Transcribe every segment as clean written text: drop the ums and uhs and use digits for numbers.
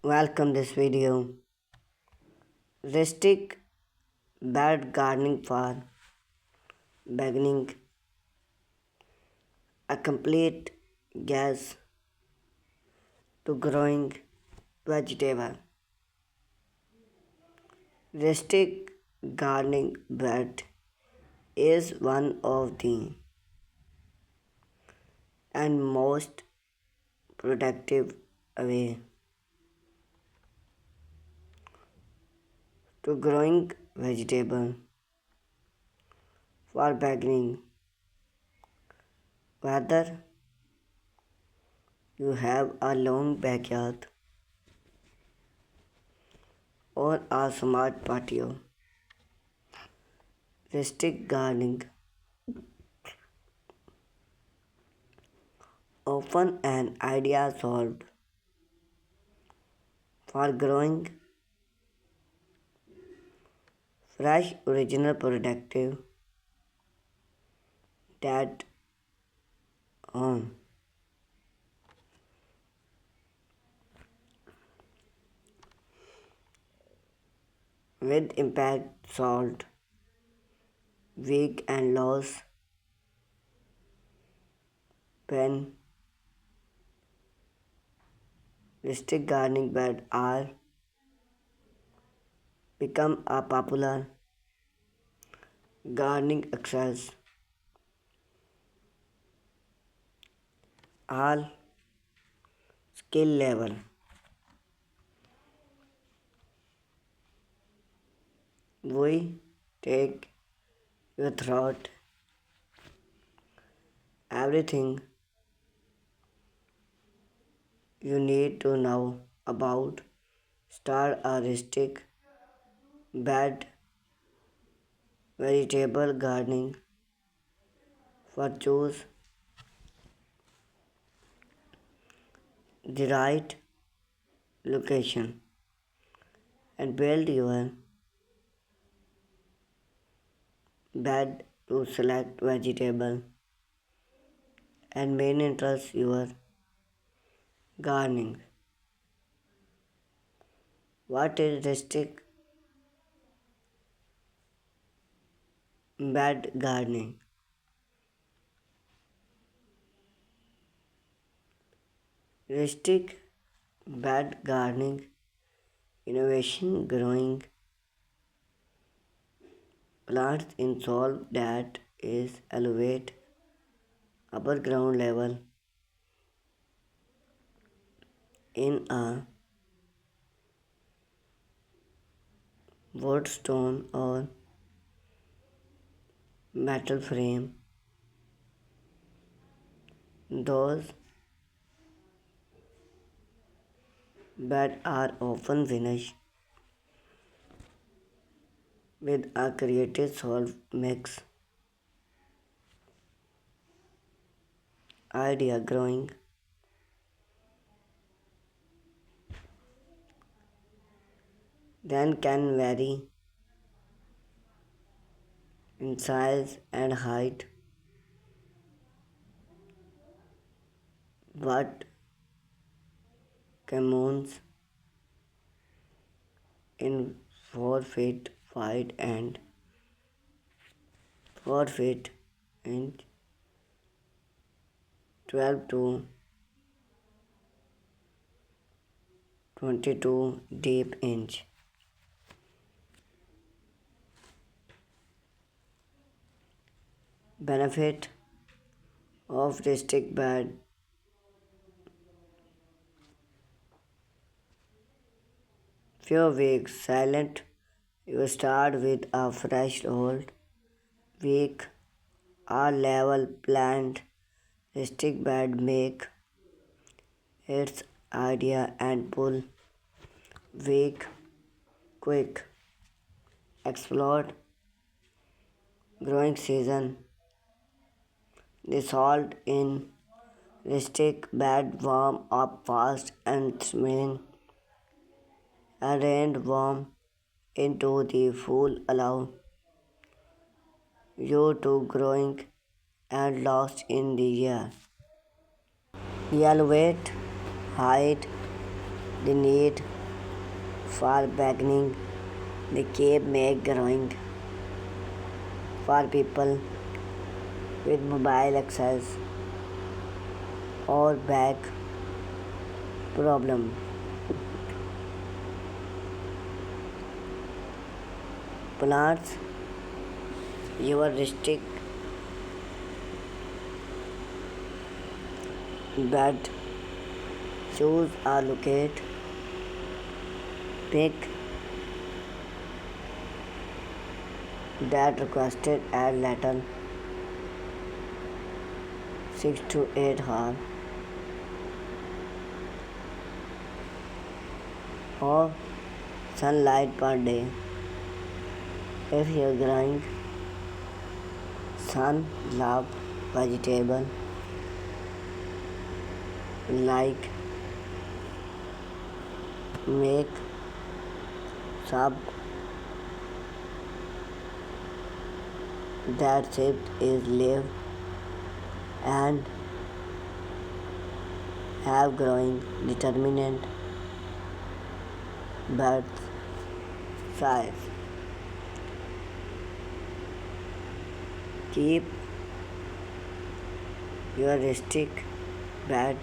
Welcome this video. Rustic bed gardening for beginning. A complete guess to growing vegetable. Rustic gardening bed is one of the and most productive way to growing vegetable for beginning. Whether you have a long backyard or a smart patio, rustic gardening often an idea solved for growing fresh original productive that on with impact salt weak and loss when rustic gardening beds are become a popular gardening access all skill level. We take your thought everything you need to know about start a rustic bed vegetable gardening for choose the right location and build your bed to select vegetable and main interest your gardening. What is rustic bed gardening? Rustic bed gardening innovation growing plants in soil that is elevate upper ground level in a wood stone or metal frame. Those beds are often finished with a creative soil mix idea growing then can vary in size and height but commons in 4 feet wide and 4 feet in 12 to 22 deep inch. Benefit of rustic bed few weeks silent you start with a fresh old week or level plant rustic bed make its idea and pull weak quick explode growing season the salt in rustic bed warm up fast and smelling and rain warm into the full allow you to growing and lost in the air. The elevate height the need For beginning, the cave make growing for people with mobile access or back problem. Plants your restrict bed. Choose or locate. Pick that requested at later 6 to 8 hours of sunlight per day. If you're growing sun love vegetable like make sub that shift is live and have growing determinant birth size. Keep your stick bed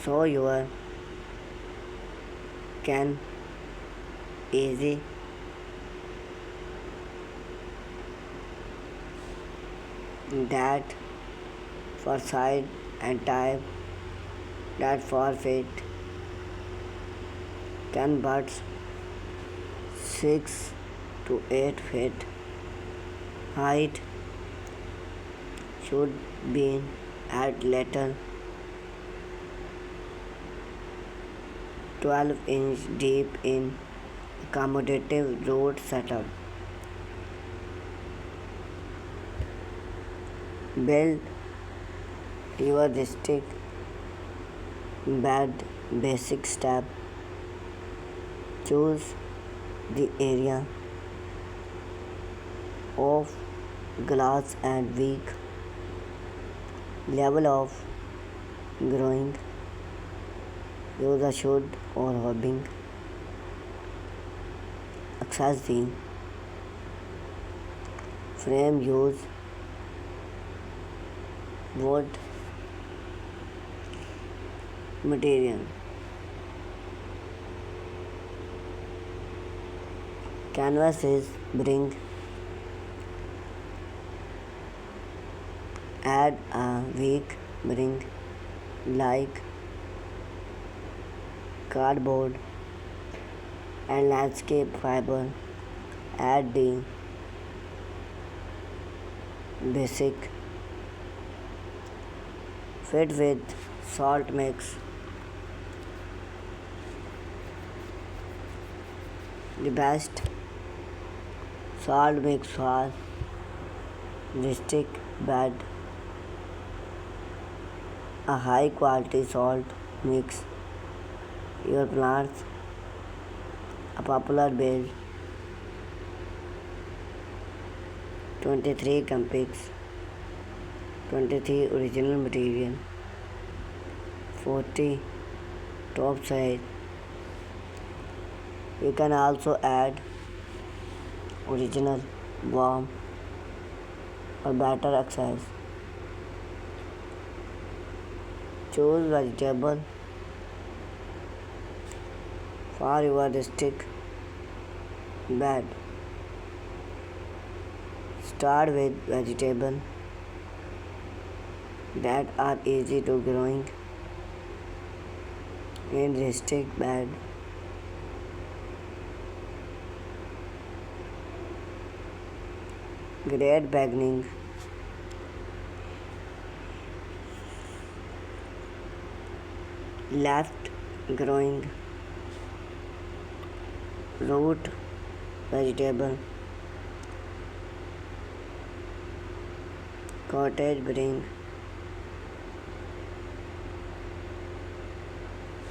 so you can easy that for side and type that for feet can birds 6 to 8 feet height should be at later 12-inch deep in accommodative road setup. Build your district bed basic step. Choose the area of glass and weak level of growing. Use a should or hobbing. Access the frame. Use wood material. Canvases bring. Add a weak bring like cardboard and landscape fiber. Add the basic fit with salt mix. The best salt mix for district bed. A high quality salt mix. Your plants a popular build 23 Campix, 23 original material, 40 top size. You can also add original warm or better access. Choose vegetable for your district bed. Start with vegetables that are easy to growing in district bed. Great beginning. Left growing root vegetable cottage bring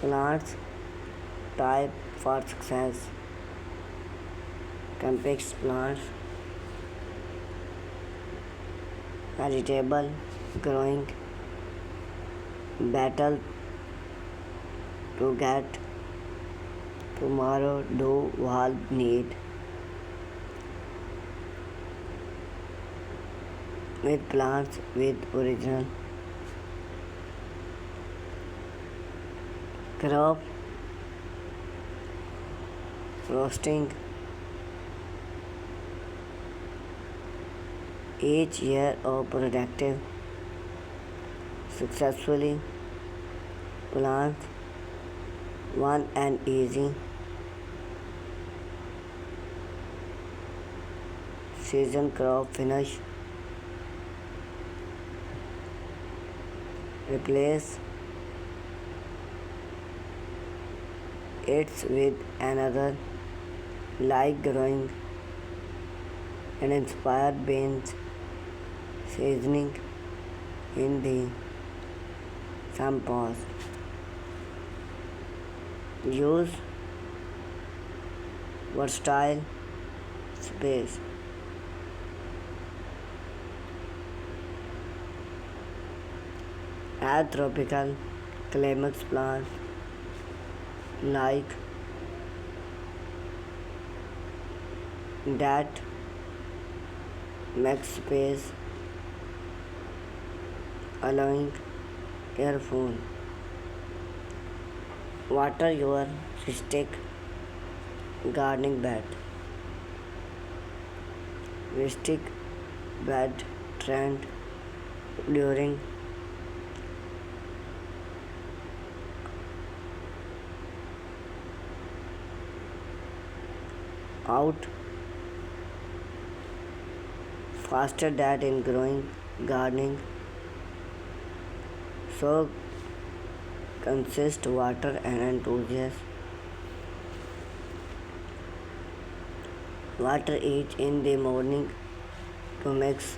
plants type for success. Complex plants vegetable growing battle to get tomorrow do all need with plants with original crop roasting each year of productive successfully plants one and easy season crop finish replace it with another like growing and inspired beans seasoning in the samples. Use versatile space. Add tropical climate plants like that make space allowing airflow. Water your stick gardening bed. Stick bed trend during out faster than in growing gardening so consist water and enthusiast water each in the morning to mix